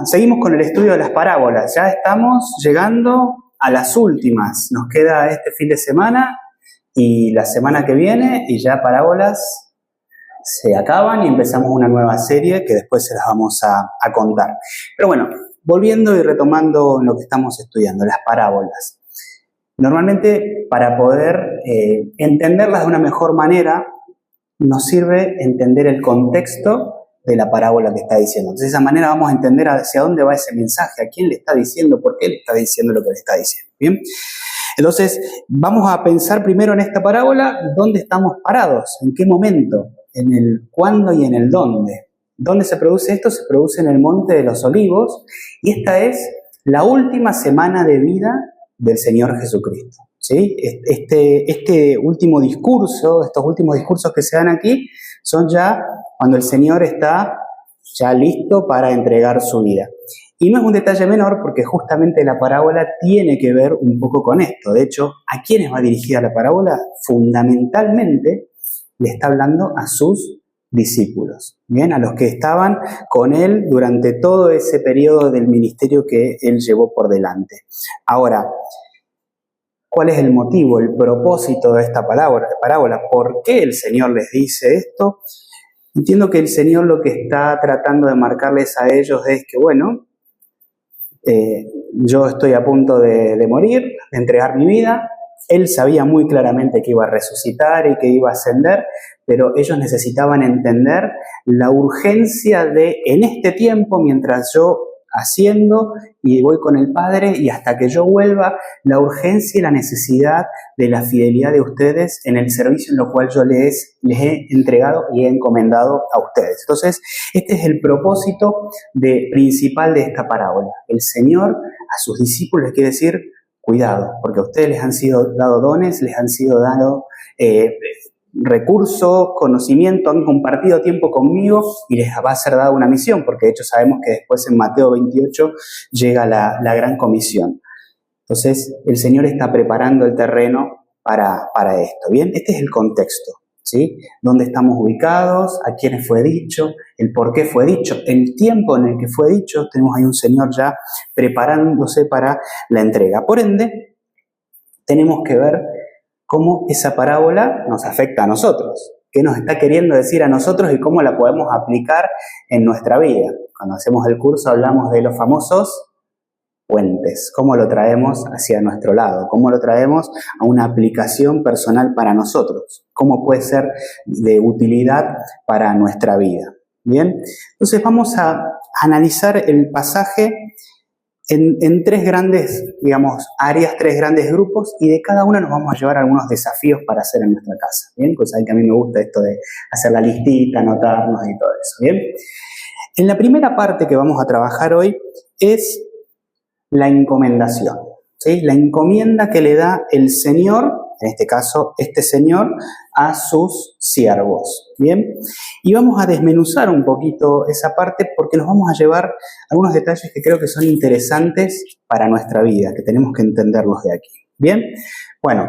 Seguimos con el estudio de las parábolas. Ya estamos llegando a las últimas. Nos queda este fin de semana y la semana que viene y ya parábolas se acaban y empezamos una nueva serie que después se las vamos a contar. Pero bueno, volviendo y retomando lo que estamos estudiando, las parábolas. Normalmente para poder entenderlas de una mejor manera nos sirve entender el contexto de la parábola que está diciendo. Entonces de esa manera vamos a entender hacia dónde va ese mensaje, a quién le está diciendo, por qué le está diciendo lo que le está diciendo. ¿Bien? Entonces vamos a pensar primero en esta parábola, ¿dónde estamos parados? ¿En qué momento? En el cuándo y en el dónde. ¿Dónde se produce esto? Se produce en el Monte de los Olivos y esta es la última semana de vida del Señor Jesucristo. ¿Sí? Este último discurso, estos últimos discursos que se dan aquí, son ya cuando el Señor está ya listo para entregar su vida. Y no es un detalle menor porque justamente la parábola tiene que ver un poco con esto. De hecho, ¿a quiénes va dirigida la parábola? Fundamentalmente le está hablando a sus discípulos, ¿bien? A los que estaban con él durante todo ese periodo del ministerio que él llevó por delante. Ahora, ¿cuál es el motivo, el propósito de esta parábola? ¿Por qué el Señor les dice esto? Entiendo que el Señor lo que está tratando de marcarles a ellos es que, bueno, yo estoy a punto de morir, de entregar mi vida. Él sabía muy claramente que iba a resucitar y que iba a ascender, pero ellos necesitaban entender la urgencia de, en este tiempo, mientras yo haciendo y voy con el Padre y hasta que yo vuelva, la urgencia y la necesidad de la fidelidad de ustedes en el servicio en lo cual yo les he entregado y he encomendado a ustedes. Entonces, este es el propósito principal de esta parábola. El Señor a sus discípulos les quiere decir, cuidado, porque a ustedes les han sido dados dones, les han sido dados recursos, conocimiento, han compartido tiempo conmigo y les va a ser dada una misión, porque de hecho sabemos que después en Mateo 28 llega la gran comisión. Entonces el Señor está preparando el terreno para esto. Bien, este es el contexto, ¿sí? Dónde estamos ubicados, a quiénes fue dicho, el por qué fue dicho, el tiempo en el que fue dicho. Tenemos ahí un Señor ya preparándose para la entrega. Por ende, tenemos que ver cómo esa parábola nos afecta a nosotros, qué nos está queriendo decir a nosotros y cómo la podemos aplicar en nuestra vida. Cuando hacemos el curso hablamos de los famosos puentes, cómo lo traemos hacia nuestro lado, cómo lo traemos a una aplicación personal para nosotros, cómo puede ser de utilidad para nuestra vida. Bien, entonces vamos a analizar el pasaje en tres grandes, digamos, áreas, tres grandes grupos, y de cada una nos vamos a llevar algunos desafíos para hacer en nuestra casa, ¿bien? Pues saben que a mí me gusta esto de hacer la listita, anotarnos y todo eso, ¿bien? En la primera parte que vamos a trabajar hoy es la encomendación, ¿sí? La encomienda que le da el Señor, en este caso, este Señor, a sus siervos, ¿bien? Y vamos a desmenuzar un poquito esa parte porque nos vamos a llevar algunos detalles que creo que son interesantes para nuestra vida, que tenemos que entenderlos de aquí, ¿bien? Bueno,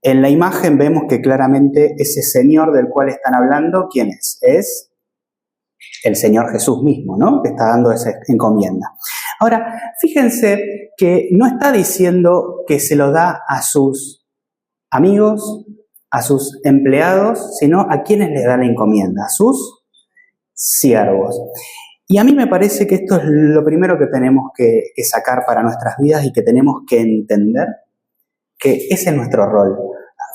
en la imagen vemos que claramente ese Señor del cual están hablando, ¿quién es? Es el Señor Jesús mismo, ¿no? Que está dando esa encomienda. Ahora, fíjense que no está diciendo que se lo da a sus amigos, a sus empleados, sino a quienes les da la encomienda, a sus siervos. Y a mí me parece que esto es lo primero que tenemos que sacar para nuestras vidas y que tenemos que entender que ese es nuestro rol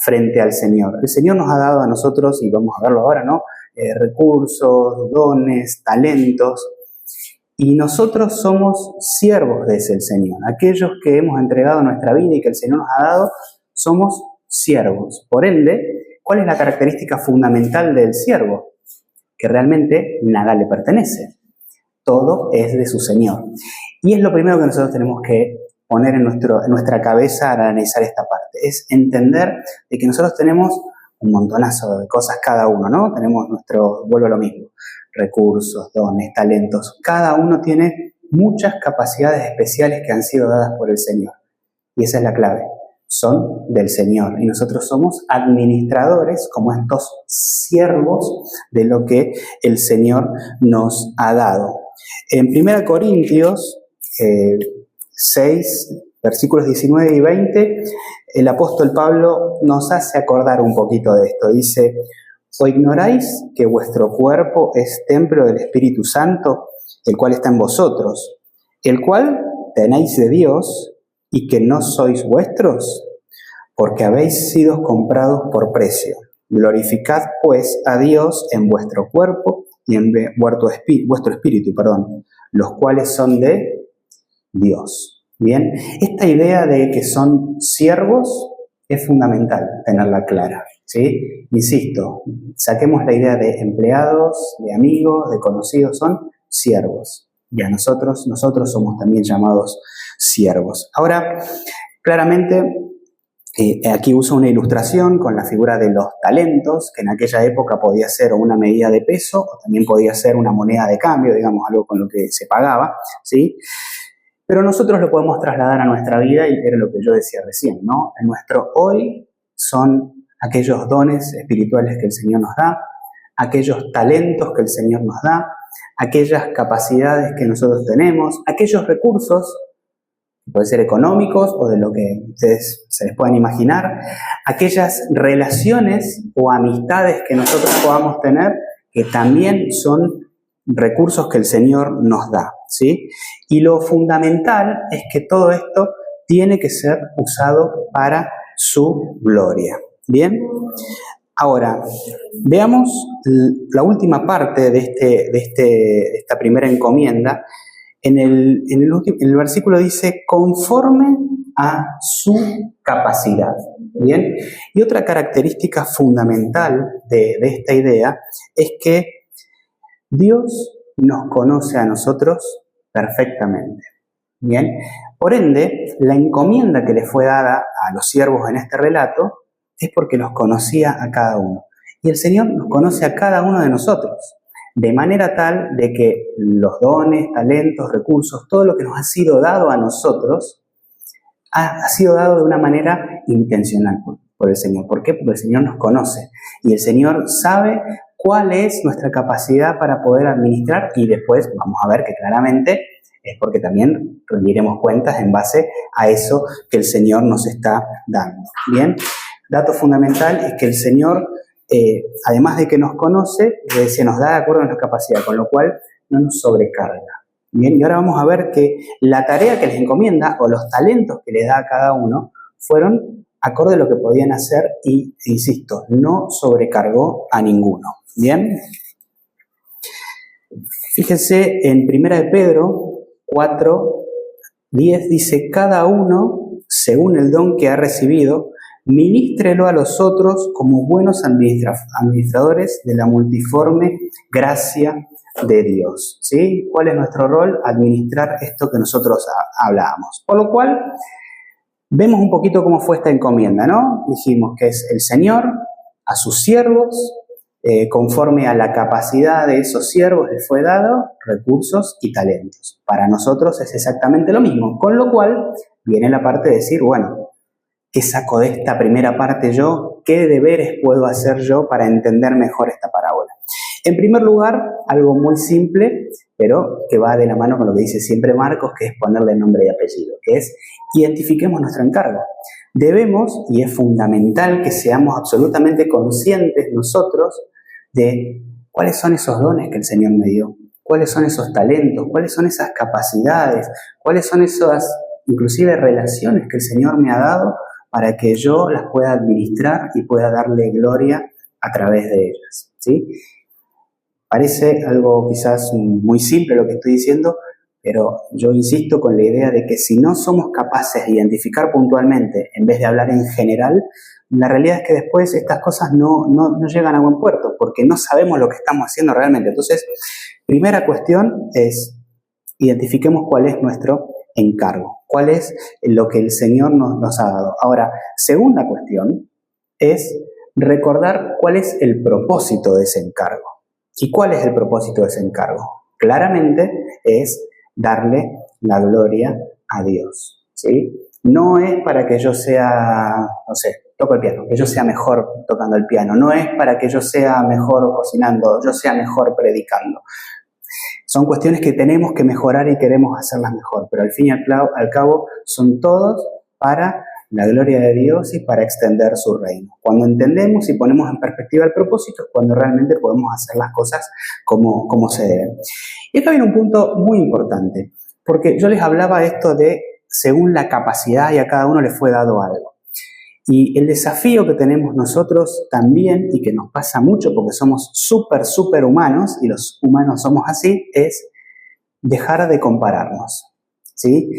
frente al Señor. El Señor nos ha dado a nosotros, y vamos a verlo ahora, ¿no? Recursos, dones, talentos, y nosotros somos siervos de ese Señor. Aquellos que hemos entregado nuestra vida y que el Señor nos ha dado, somos siervos. Por ende, ¿cuál es la característica fundamental del siervo? Que realmente nada le pertenece. Todo es de su Señor. Y es lo primero que nosotros tenemos que poner en nuestra cabeza al analizar esta parte. Es entender de que nosotros tenemos un montonazo de cosas cada uno, ¿no? Tenemos vuelvo a lo mismo, recursos, dones, talentos. Cada uno tiene muchas capacidades especiales que han sido dadas por el Señor. Y esa es la clave. Son del Señor. Y nosotros somos administradores, como estos siervos, de lo que el Señor nos ha dado. En 1 Corintios 6, versículos 19 y 20, el apóstol Pablo nos hace acordar un poquito de esto. Dice: ¿o ignoráis que vuestro cuerpo es templo del Espíritu Santo, el cual está en vosotros, el cual tenéis de Dios, y que no sois vuestros? Porque habéis sido comprados por precio. Glorificad pues a Dios en vuestro cuerpo y en vuestro espíritu, los cuales son de Dios. Bien, esta idea de que son siervos es fundamental tenerla clara, ¿sí? Insisto, saquemos la idea de empleados, de amigos, de conocidos, son siervos. Y a nosotros somos también llamados siervos. Ahora, claramente, aquí uso una ilustración con la figura de los talentos, que en aquella época podía ser una medida de peso o también podía ser una moneda de cambio, digamos, algo con lo que se pagaba, ¿sí? Pero nosotros lo podemos trasladar a nuestra vida y era lo que yo decía recién, ¿no? En nuestro hoy son aquellos dones espirituales que el Señor nos da, aquellos talentos que el Señor nos da, aquellas capacidades que nosotros tenemos, aquellos recursos, pueden ser económicos o de lo que ustedes se les puedan imaginar, aquellas relaciones o amistades que nosotros podamos tener, que también son recursos que el Señor nos da, ¿sí? Y lo fundamental es que todo esto tiene que ser usado para su gloria. ¿Bien? Ahora, veamos la última parte de esta primera encomienda. En el versículo dice, conforme a su capacidad. ¿Bien? Y otra característica fundamental de esta idea es que Dios nos conoce a nosotros perfectamente. ¿Bien? Por ende, la encomienda que le fue dada a los siervos en este relato es porque los conocía a cada uno. Y el Señor nos conoce a cada uno de nosotros, de manera tal de que los dones, talentos, recursos, todo lo que nos ha sido dado a nosotros, ha sido dado de una manera intencional por el Señor. ¿Por qué? Porque el Señor nos conoce y el Señor sabe cuál es nuestra capacidad para poder administrar, y después vamos a ver que claramente es porque también rendiremos cuentas en base a eso que el Señor nos está dando. Bien, dato fundamental es que el Señor, además de que nos conoce, se nos da de acuerdo a nuestra capacidad, con lo cual no nos sobrecarga. Bien, y ahora vamos a ver que la tarea que les encomienda o los talentos que les da a cada uno fueron acorde a lo que podían hacer y, insisto, no sobrecargó a ninguno. Bien, fíjense en 1 de Pedro 4:10 dice, cada uno, según el don que ha recibido, ministrelo a los otros como buenos administradores de la multiforme gracia de Dios. ¿Sí? ¿Cuál es nuestro rol? Administrar esto que nosotros hablábamos. Por lo cual, vemos un poquito cómo fue esta encomienda, ¿no? Dijimos que es el Señor a sus siervos, conforme a la capacidad de esos siervos les fue dado recursos y talentos. Para nosotros es exactamente lo mismo, con lo cual viene la parte de decir, bueno, ¿qué saco de esta primera parte yo? ¿Qué deberes puedo hacer yo para entender mejor esta parábola? En primer lugar, algo muy simple, pero que va de la mano con lo que dice siempre Marcos, que es ponerle nombre y apellido, que es identifiquemos nuestro encargo. Debemos, y es fundamental que seamos absolutamente conscientes nosotros de cuáles son esos dones que el Señor me dio, cuáles son esos talentos, cuáles son esas capacidades, cuáles son esas, inclusive, relaciones que el Señor me ha dado para que yo las pueda administrar y pueda darle gloria a través de ellas, ¿sí? Parece algo quizás muy simple lo que estoy diciendo, pero yo insisto con la idea de que si no somos capaces de identificar puntualmente, en vez de hablar en general, la realidad es que después estas cosas no llegan a buen puerto, porque no sabemos lo que estamos haciendo realmente. Entonces, primera cuestión es, identifiquemos cuál es nuestro encargo, cuál es lo que el Señor nos ha dado. Ahora, segunda cuestión es recordar cuál es el propósito de ese encargo. ¿Y cuál es el propósito de ese encargo? Claramente es darle la gloria a Dios, ¿sí? No es para que yo sea, no sé, toco el piano, que yo sea mejor tocando el piano. No es para que yo sea mejor cocinando, yo sea mejor predicando. Son cuestiones que tenemos que mejorar y queremos hacerlas mejor, pero al fin y al cabo son todos para la gloria de Dios y para extender su reino. Cuando entendemos y ponemos en perspectiva el propósito, es cuando realmente podemos hacer las cosas como se deben. Y acá viene un punto muy importante, porque yo les hablaba esto de según la capacidad y a cada uno le fue dado algo. Y el desafío que tenemos nosotros también, y que nos pasa mucho porque somos súper humanos, y los humanos somos así, es dejar de compararnos, ¿sí?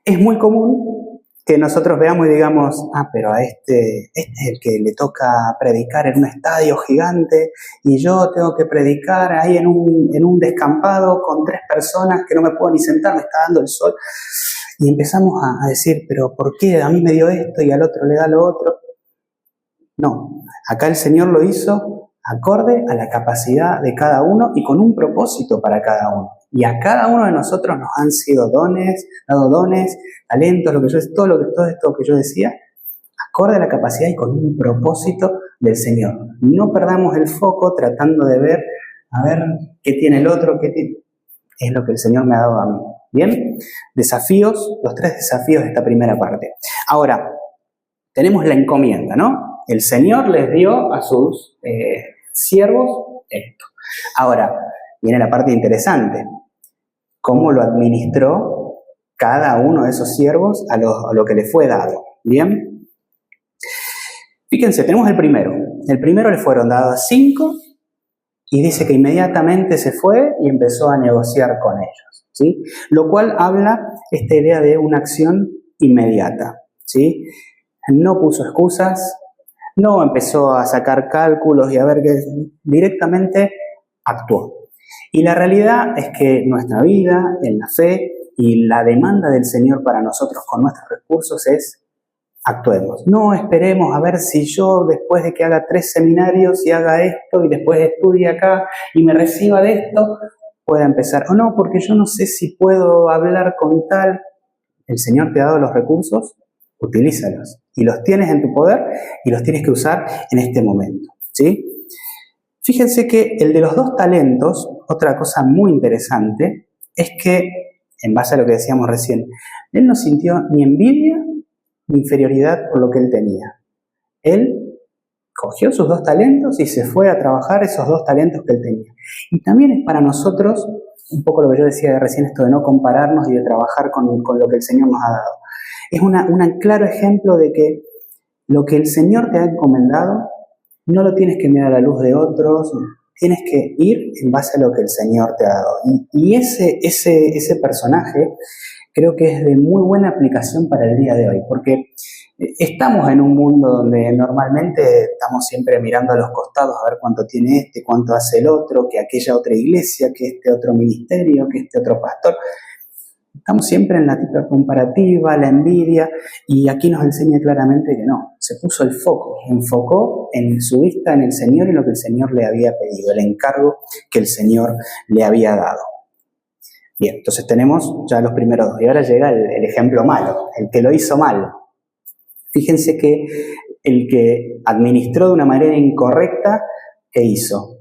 Es muy común que nosotros veamos y digamos, pero a este es el que le toca predicar en un estadio gigante y yo tengo que predicar ahí en un descampado con 3 personas que no me puedo ni sentar, me está dando el sol. Y empezamos a decir, pero ¿por qué a mí me dio esto y al otro le da lo otro? No, acá el Señor lo hizo acorde a la capacidad de cada uno y con un propósito para cada uno. Y a cada uno de nosotros nos han sido dado dones, talentos, todo esto que yo decía, acorde a la capacidad y con un propósito del Señor. No perdamos el foco tratando de ver, a ver qué tiene el otro, es lo que el Señor me ha dado a mí. ¿Bien? Desafíos, los 3 desafíos de esta primera parte. Ahora, tenemos la encomienda, ¿no? El Señor les dio a sus siervos esto. Ahora, viene la parte interesante. ¿Cómo lo administró cada uno de esos siervos a lo que le fue dado? ¿Bien? Fíjense, tenemos el primero. El primero le fueron dados 5 y dice que inmediatamente se fue y empezó a negociar con ellos, ¿sí? Lo cual habla esta idea de una acción inmediata, ¿sí? No puso excusas, no empezó a sacar cálculos y a ver qué, directamente actuó. Y la realidad es que nuestra vida, en la fe y la demanda del Señor para nosotros con nuestros recursos es actuemos. No esperemos a ver si yo después de que haga 3 seminarios y haga esto y después estudie acá y me reciba de esto, pueda empezar. O no, porque yo no sé si puedo hablar con tal. El Señor te ha dado los recursos, utilízalos. Y los tienes en tu poder y los tienes que usar en este momento, ¿sí? Fíjense que el de los 2 talentos, otra cosa muy interesante, es que, en base a lo que decíamos recién, él no sintió ni envidia ni inferioridad por lo que él tenía. Él cogió sus 2 talentos y se fue a trabajar esos 2 talentos que él tenía. Y también es para nosotros, un poco lo que yo decía de recién, esto de no compararnos y de trabajar con lo que el Señor nos ha dado. Es un claro ejemplo de que lo que el Señor te ha encomendado no lo tienes que mirar a la luz de otros, tienes que ir en base a lo que el Señor te ha dado. Y ese personaje creo que es de muy buena aplicación para el día de hoy, porque estamos en un mundo donde normalmente estamos siempre mirando a los costados a ver cuánto tiene este, cuánto hace el otro, que aquella otra iglesia, que este otro ministerio, que este otro pastor. Estamos siempre en la típica comparativa, la envidia, y aquí nos enseña claramente que no, se puso el foco, enfocó en su vista en el Señor y en lo que el Señor le había pedido, el encargo que el Señor le había dado. Bien, entonces tenemos ya los primeros 2, y ahora llega el ejemplo malo, el que lo hizo mal. Fíjense que el que administró de una manera incorrecta, ¿qué hizo?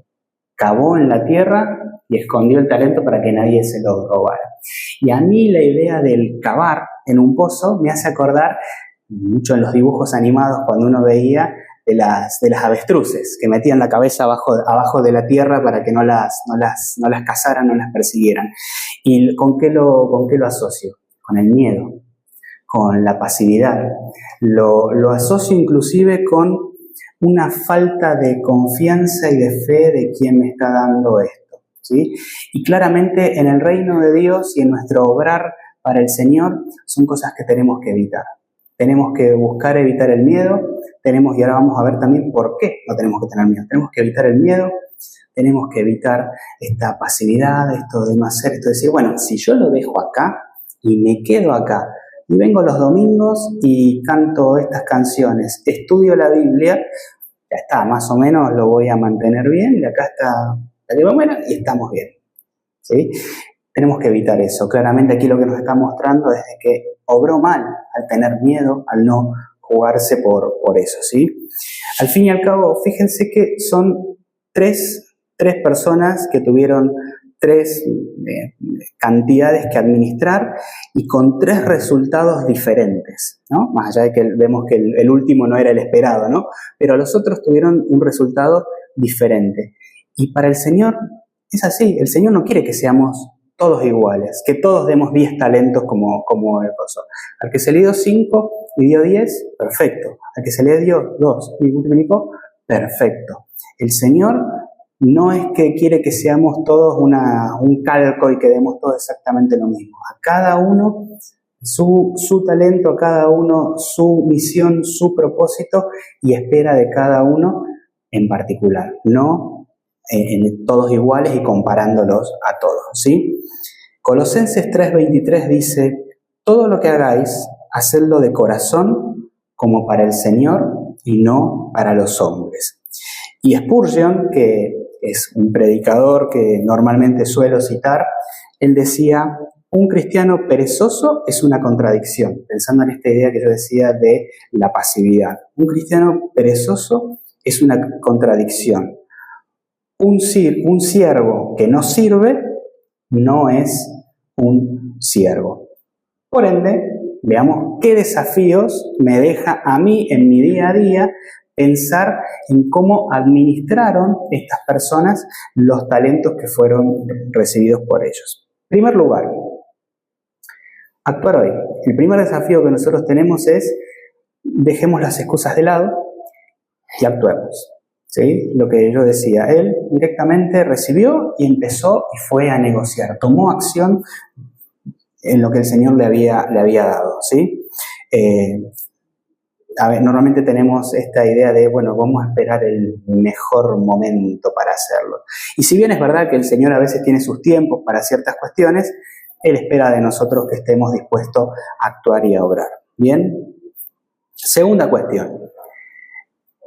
Cavó en la tierra y escondió el talento para que nadie se lo robara. Y a mí la idea del cavar en un pozo me hace acordar mucho en los dibujos animados cuando uno veía de las avestruces que metían la cabeza abajo de la tierra para que no las cazaran, no las persiguieran. ¿Y con qué lo asocio? Con el miedo, con la pasividad. Lo asocio inclusive con una falta de confianza y de fe de quien me está dando esto, ¿sí? Y claramente en el reino de Dios y en nuestro obrar para el Señor son cosas que tenemos que evitar. Tenemos que buscar evitar el miedo, y ahora vamos a ver también por qué no tenemos que tener miedo. Tenemos que evitar el miedo, tenemos que evitar esta pasividad, esto de no hacer, esto de decir, bueno, si yo lo dejo acá y me quedo acá, y vengo los domingos y canto estas canciones, estudio la Biblia, ya está, más o menos lo voy a mantener bien, y acá está la llevo buena y estamos bien, ¿sí? Tenemos que evitar eso. Claramente aquí lo que nos está mostrando es de que obró mal al tener miedo, al no jugarse por eso, ¿sí? Al fin y al cabo, fíjense que son tres personas que tuvieron tres cantidades que administrar y con tres resultados diferentes, ¿no? Más allá de que vemos que el último no era el esperado, ¿no? Pero los otros tuvieron un resultado diferente. Y para el Señor es así, el Señor no quiere que seamos todos iguales, que todos demos 10 talentos como el coso. Al que se le dio 5 y dio 10, perfecto. Al que se le dio 2 y multiplicó, perfecto. El Señor no es que quiere que seamos todos un calco y que demos todos exactamente lo mismo. A cada uno su talento, a cada uno su misión, su propósito y espera de cada uno en particular, no en todos iguales y comparándolos a todos, ¿sí? Colosenses 3:23 dice: todo lo que hagáis, hacedlo de corazón como para el Señor y no para los hombres. Y Spurgeon, que es un predicador que normalmente suelo citar, él decía: un cristiano perezoso es una contradicción, pensando en esta idea que yo decía de la pasividad. Un cristiano perezoso es una contradicción. Un siervo que no sirve no es un siervo. Por ende, veamos qué desafíos me deja a mí en mi día a día pensar en cómo administraron estas personas los talentos que fueron recibidos por ellos. En primer lugar, actuar hoy. El primer desafío que nosotros tenemos es: dejemos las excusas de lado y actuemos. ¿Sí? Lo que yo decía, él directamente recibió y empezó y fue a negociar, tomó acción en lo que el Señor le había dado, ¿sí? Normalmente tenemos esta idea de, bueno, vamos a esperar el mejor momento para hacerlo. Y si bien es verdad que el Señor a veces tiene sus tiempos para ciertas cuestiones, Él espera de nosotros que estemos dispuestos a actuar y a obrar. ¿Bien? Segunda cuestión: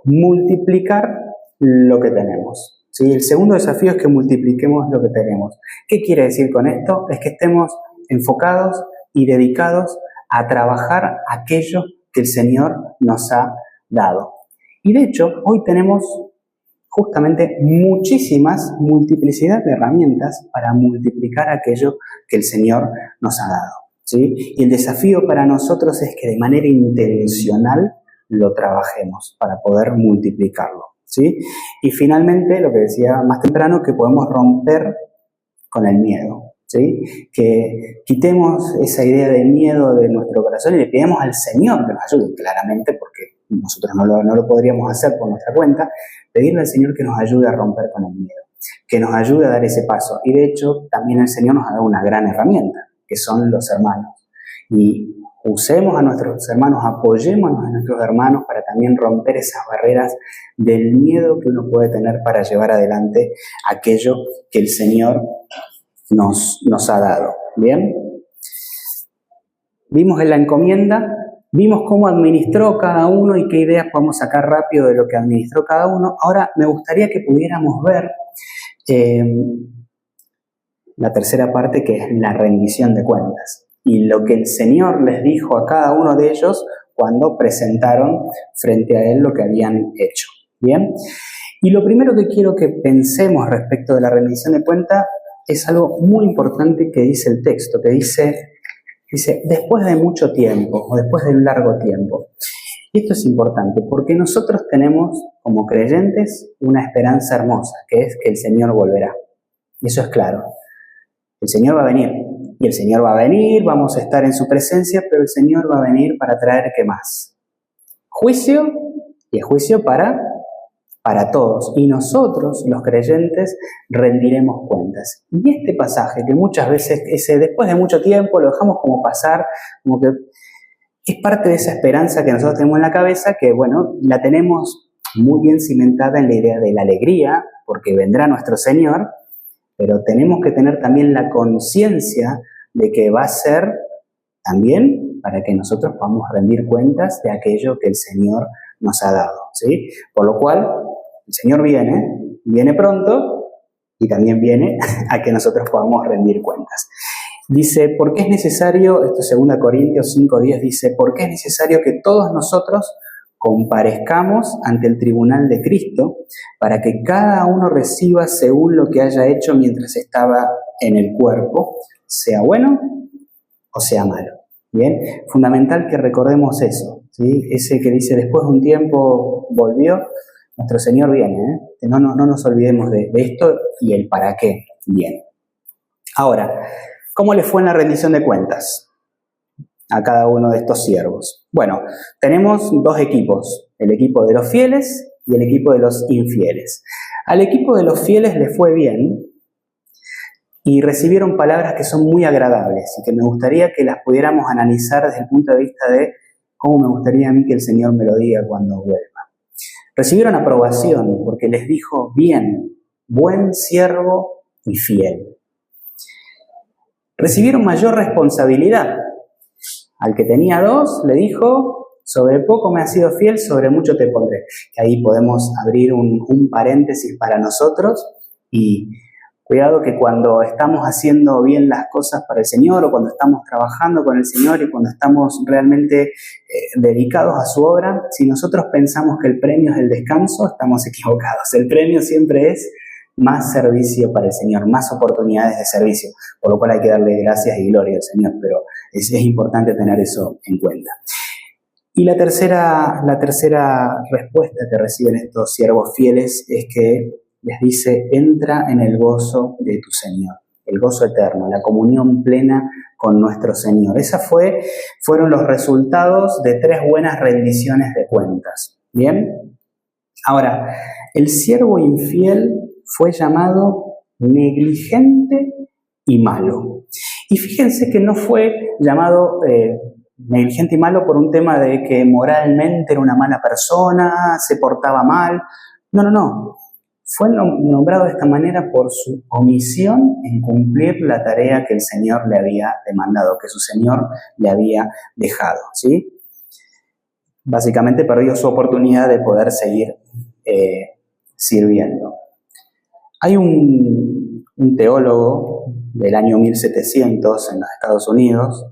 multiplicar lo que tenemos. ¿Sí? El segundo desafío es que multipliquemos lo que tenemos. ¿Qué quiere decir con esto? Es que estemos enfocados y dedicados a trabajar aquello que el Señor nos ha dado. Y de hecho, hoy tenemos justamente muchísimas multiplicidad de herramientas para multiplicar aquello que el Señor nos ha dado. ¿Sí? Y el desafío para nosotros es que de manera intencional lo trabajemos para poder multiplicarlo. ¿Sí? Y finalmente, lo que decía más temprano, que podemos romper con el miedo. ¿Sí? Que quitemos esa idea del miedo de nuestro corazón y le pidamos al Señor que nos ayude, claramente, porque nosotros no lo podríamos hacer por nuestra cuenta, pedirle al Señor que nos ayude a romper con el miedo, que nos ayude a dar ese paso. Y de hecho, también el Señor nos ha dado una gran herramienta, que son los hermanos. Y usemos a nuestros hermanos, apoyémonos a nuestros hermanos para también romper esas barreras del miedo que uno puede tener para llevar adelante aquello que el Señor nos ha dado. ¿Bien? Vimos en la encomienda, vimos cómo administró cada uno y qué ideas podemos sacar rápido de lo que administró cada uno. Ahora me gustaría que pudiéramos ver la tercera parte, que es la rendición de cuentas. Y lo que el Señor les dijo a cada uno de ellos cuando presentaron frente a Él lo que habían hecho. ¿Bien? Y lo primero que quiero que pensemos respecto de la rendición de cuentas es algo muy importante que dice el texto, que dice después de mucho tiempo o después de un largo tiempo. Y esto es importante porque nosotros tenemos como creyentes una esperanza hermosa, que es que el Señor volverá. Y eso es claro. El Señor va a venir. Y el Señor va a venir, vamos a estar en su presencia, pero el Señor va a venir para traer, ¿qué más? Juicio, y el juicio para todos. Y nosotros, los creyentes, rendiremos cuentas. Y este pasaje, que muchas veces, después de mucho tiempo, lo dejamos como pasar, como que es parte de esa esperanza que nosotros tenemos en la cabeza, que, bueno, la tenemos muy bien cimentada en la idea de la alegría, porque vendrá nuestro Señor, pero tenemos que tener también la conciencia de que va a ser también para que nosotros podamos rendir cuentas de aquello que el Señor nos ha dado, ¿sí? Por lo cual, el Señor viene pronto y también viene a que nosotros podamos rendir cuentas. Dice, ¿por qué es necesario? Esto es 2 Corintios 5:10, dice, ¿por qué es necesario que todos nosotros comparezcamos ante el tribunal de Cristo para que cada uno reciba según lo que haya hecho mientras estaba en el cuerpo, sea bueno o sea malo. Bien, fundamental que recordemos eso, ¿sí? Ese que dice después de un tiempo volvió, nuestro Señor viene, ¿eh? No nos olvidemos de esto y el para qué viene. Ahora, ¿cómo le fue en la rendición de cuentas a cada uno de estos siervos? Bueno, tenemos dos equipos, el equipo de los fieles y el equipo de los infieles. Al equipo de los fieles le fue bien y recibieron palabras que son muy agradables y que me gustaría que las pudiéramos analizar desde el punto de vista de cómo me gustaría a mí que el Señor me lo diga cuando vuelva. Recibieron aprobación porque les dijo, bien, buen siervo y fiel. Recibieron mayor responsabilidad. Al que tenía 2 le dijo, sobre poco me has sido fiel, sobre mucho te pondré. Que ahí podemos abrir un paréntesis para nosotros y cuidado que cuando estamos haciendo bien las cosas para el Señor o cuando estamos trabajando con el Señor y cuando estamos realmente dedicados a su obra, si nosotros pensamos que el premio es el descanso, estamos equivocados. El premio siempre es más servicio para el Señor, más oportunidades de servicio, por lo cual hay que darle gracias y gloria al Señor, pero es importante tener eso en cuenta. Y la tercera respuesta que reciben estos siervos fieles es que les dice, entra en el gozo de tu Señor, el gozo eterno, la comunión plena con nuestro Señor. Esos fueron los resultados de 3 buenas rendiciones de cuentas. ¿Bien? Ahora, el siervo infiel fue llamado negligente y malo. Y fíjense que no fue llamado negligente y malo por un tema de que moralmente era una mala persona, se portaba mal. No. Fue nombrado de esta manera por su omisión en cumplir la tarea que el Señor le había demandado, que su Señor le había dejado, ¿sí? Básicamente perdió su oportunidad de poder seguir sirviendo. Hay un teólogo del año 1700 en los Estados Unidos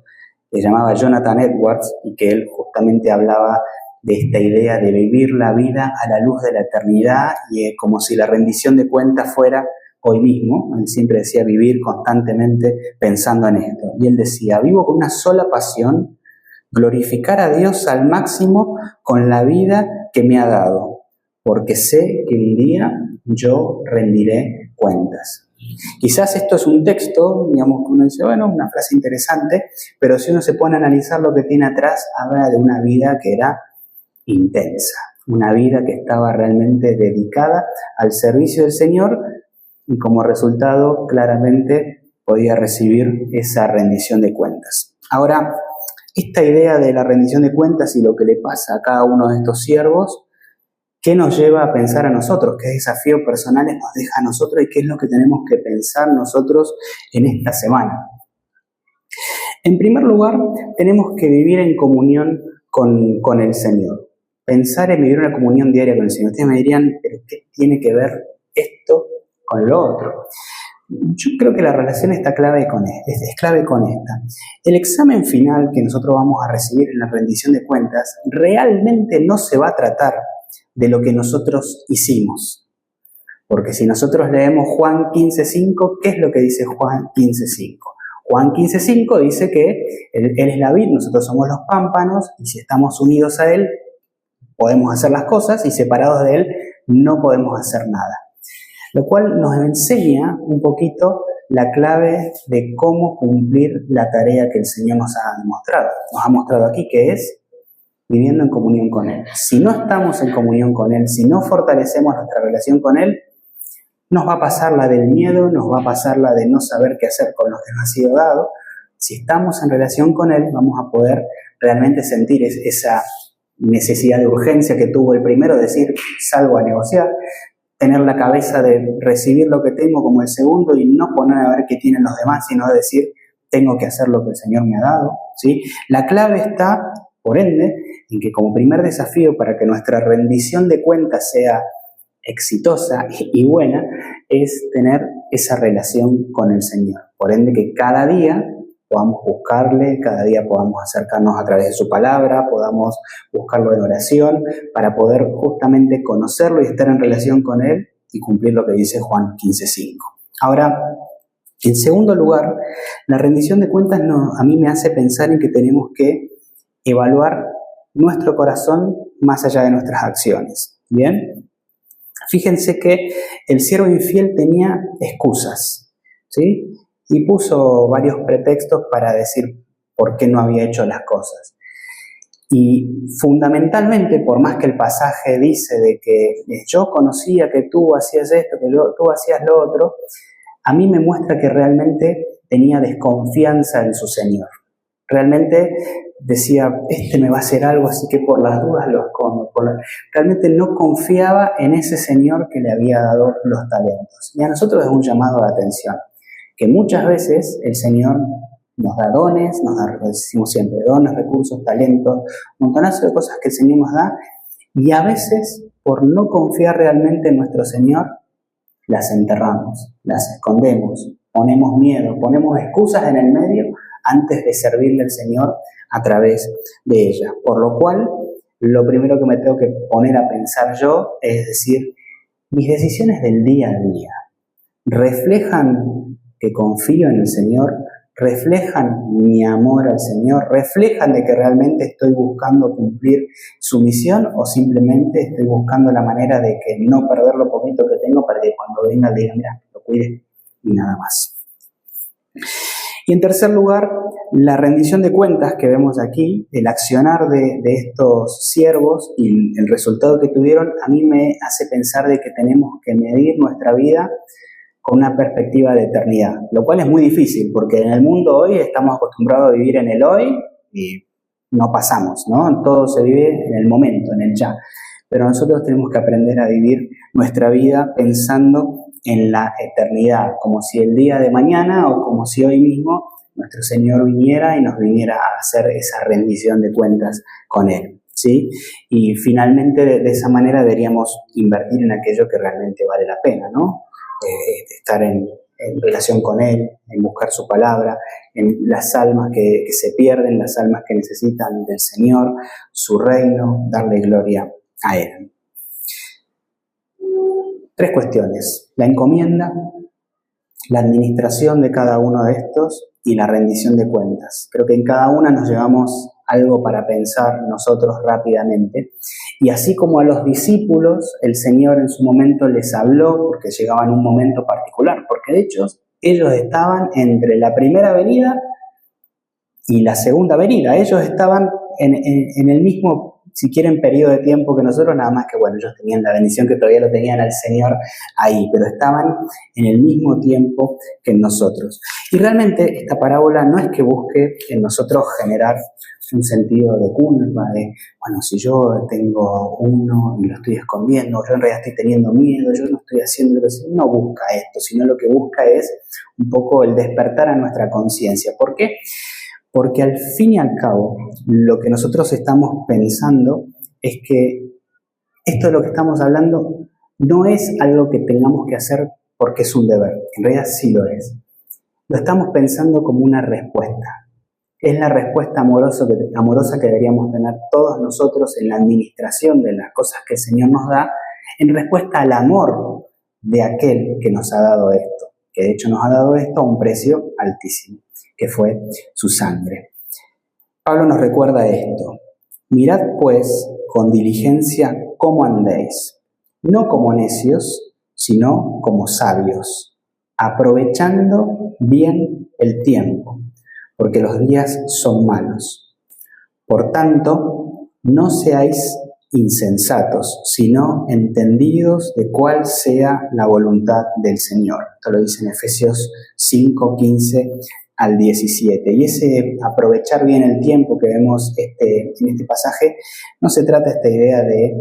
que se llamaba Jonathan Edwards y que él justamente hablaba de esta idea de vivir la vida a la luz de la eternidad y como si la rendición de cuentas fuera hoy mismo. Él siempre decía vivir constantemente pensando en esto. Y él decía, vivo con una sola pasión, glorificar a Dios al máximo con la vida que me ha dado, porque sé que un día yo rendiré cuentas. Quizás esto es un texto, digamos, que uno dice, bueno, una frase interesante, pero si uno se pone a analizar lo que tiene atrás, habla de una vida que era intensa, una vida que estaba realmente dedicada al servicio del Señor y como resultado claramente podía recibir esa rendición de cuentas. Ahora, esta idea de la rendición de cuentas y lo que le pasa a cada uno de estos siervos, ¿qué nos lleva a pensar a nosotros? ¿Qué desafíos personales nos deja a nosotros y qué es lo que tenemos que pensar nosotros en esta semana? En primer lugar, tenemos que vivir en comunión con el Señor. Pensar en vivir una comunión diaria con el Señor. Ustedes me dirían, ¿pero qué tiene que ver esto con lo otro? Yo creo que la relación es clave con esta. El examen final que nosotros vamos a recibir en la rendición de cuentas realmente no se va a tratar de lo que nosotros hicimos. Porque si nosotros leemos Juan 15:5, ¿qué es lo que dice Juan 15:5? Juan 15:5 dice que Él es la vid, nosotros somos los pámpanos, y si estamos unidos a Él, podemos hacer las cosas, y separados de Él, no podemos hacer nada. Lo cual nos enseña un poquito la clave de cómo cumplir la tarea que el Señor nos ha mostrado aquí, que es viviendo en comunión con Él. Si no estamos en comunión con Él, si no fortalecemos nuestra relación con Él, nos va a pasar la del miedo, nos va a pasar la de no saber qué hacer con lo que nos ha sido dado. Si estamos en relación con Él, vamos a poder realmente sentir esa necesidad de urgencia que tuvo el primero, decir, salgo a negociar, tener la cabeza de recibir lo que tengo como el segundo y no poner a ver qué tienen los demás, sino decir, tengo que hacer lo que el Señor me ha dado, ¿sí? La clave está, por ende, en que como primer desafío para que nuestra rendición de cuentas sea exitosa y buena, es tener esa relación con el Señor. Por ende, que cada día podamos buscarle, cada día podamos acercarnos a través de su palabra, podamos buscarlo en oración, para poder justamente conocerlo y estar en relación con Él y cumplir lo que dice Juan 15:5. Ahora, En segundo lugar, la rendición de cuentas a mí me hace pensar en que tenemos que evaluar nuestro corazón más allá de nuestras acciones. ¿Bien? Fíjense que el siervo infiel tenía excusas, ¿sí? Y puso varios pretextos para decir por qué no había hecho las cosas. Y fundamentalmente, por más que el pasaje dice de que yo conocía que tú hacías esto, que tú hacías lo otro, a mí me muestra que realmente tenía desconfianza en su Señor. Realmente decía, me va a hacer algo, así que por las dudas lo escondo. Realmente no confiaba en ese Señor que le había dado los talentos. Y a nosotros es un llamado de atención, que muchas veces el Señor nos da dones, decimos siempre, dones, recursos, talentos, un montonazo de cosas que el Señor nos da, y a veces, por no confiar realmente en nuestro Señor, las enterramos, las escondemos, ponemos miedo, ponemos excusas en el medio antes de servirle al Señor a través de ellas. Por lo cual, lo primero que me tengo que poner a pensar yo es decir, mis decisiones del día a día reflejan que confío en el Señor, reflejan mi amor al Señor, reflejan de que realmente estoy buscando cumplir su misión o simplemente estoy buscando la manera de que no perder lo poquito que tengo para que cuando venga le diga, mira, lo cuide y nada más. Y en tercer lugar, la rendición de cuentas que vemos aquí, el accionar de estos siervos y el resultado que tuvieron, a mí me hace pensar de que tenemos que medir nuestra vida con una perspectiva de eternidad, lo cual es muy difícil, porque en el mundo hoy estamos acostumbrados a vivir en el hoy y no pasamos, ¿no? Todo se vive en el momento, en el ya. Pero nosotros tenemos que aprender a vivir nuestra vida pensando en la eternidad, como si el día de mañana o como si hoy mismo nuestro Señor viniera y nos viniera a hacer esa rendición de cuentas con Él, ¿sí? Y finalmente de esa manera deberíamos invertir en aquello que realmente vale la pena, ¿no? Estar en relación con Él, en buscar su palabra, en las almas que se pierden, las almas que necesitan del Señor, su reino, darle gloria a Él. 3 cuestiones: la encomienda, la administración de cada uno de estos y la rendición de cuentas. Creo que en cada una nos llevamos algo para pensar nosotros rápidamente. Y así como a los discípulos, el Señor en su momento les habló porque llegaban en un momento particular, porque de hecho ellos estaban entre la primera venida y la segunda venida. Ellos estaban en el mismo, si quieren, periodo de tiempo que nosotros, nada más que, bueno, ellos tenían la bendición que todavía lo tenían al Señor ahí, pero estaban en el mismo tiempo que nosotros. Y realmente esta parábola no es que busque en nosotros generar un sentido de culpa, de, bueno, si yo tengo uno y lo estoy escondiendo, yo en realidad estoy teniendo miedo, yo no estoy haciendo lo que sea. No busca esto, sino lo que busca es un poco el despertar a nuestra conciencia. ¿Por qué? Porque al fin y al cabo, lo que nosotros estamos pensando es que esto de lo que estamos hablando no es algo que tengamos que hacer porque es un deber, en realidad sí lo es. Lo estamos pensando como una respuesta. Es la respuesta amorosa que deberíamos tener todos nosotros en la administración de las cosas que el Señor nos da, en respuesta al amor de aquel que nos ha dado esto, que de hecho nos ha dado esto a un precio altísimo, que fue su sangre. Pablo nos recuerda esto: mirad pues con diligencia cómo andéis, no como necios, sino como sabios, aprovechando bien el tiempo, porque los días son malos. Por tanto, no seáis insensatos, sino entendidos de cuál sea la voluntad del Señor. Esto lo dice en Efesios 5, 15 al 17. Y ese aprovechar bien el tiempo que vemos en este pasaje, no se trata de esta idea de,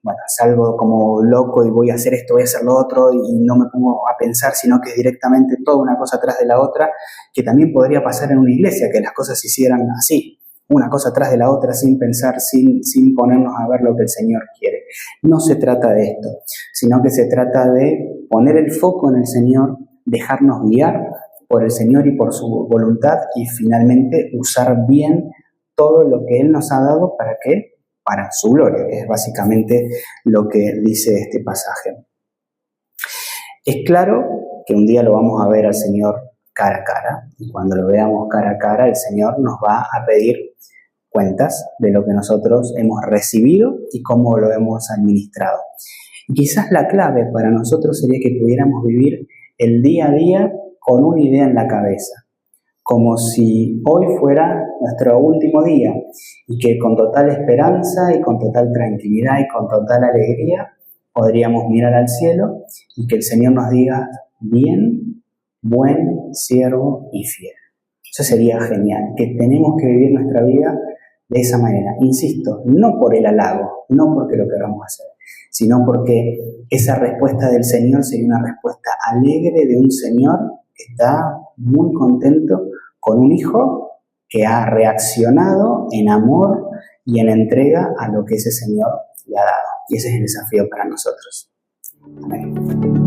bueno, salgo como loco y voy a hacer esto, voy a hacer lo otro y no me pongo a pensar, sino que es directamente toda una cosa atrás de la otra, que también podría pasar en una iglesia, que las cosas se hicieran así, una cosa atrás de la otra, sin pensar, sin ponernos a ver lo que el Señor quiere. No se trata de esto, sino que se trata de poner el foco en el Señor, dejarnos guiar por el Señor y por su voluntad y finalmente usar bien todo lo que Él nos ha dado para su gloria, que es básicamente lo que dice este pasaje. Es claro que un día lo vamos a ver al Señor cara a cara. Y cuando lo veamos cara a cara, el Señor nos va a pedir cuentas de lo que nosotros hemos recibido y cómo lo hemos administrado. Y quizás la clave para nosotros sería que pudiéramos vivir el día a día con una idea en la cabeza, como si hoy fuera nuestro último día y que con total esperanza y con total tranquilidad y con total alegría podríamos mirar al cielo y que el Señor nos diga: bien, buen siervo y fiel. Eso sería genial, que tenemos que vivir nuestra vida de esa manera. Insisto, no por el halago, no porque lo queramos hacer, sino porque esa respuesta del Señor sería una respuesta alegre de un Señor que está muy contento con un hijo que ha reaccionado en amor y en entrega a lo que ese Señor le ha dado. Y ese es el desafío para nosotros. Amén.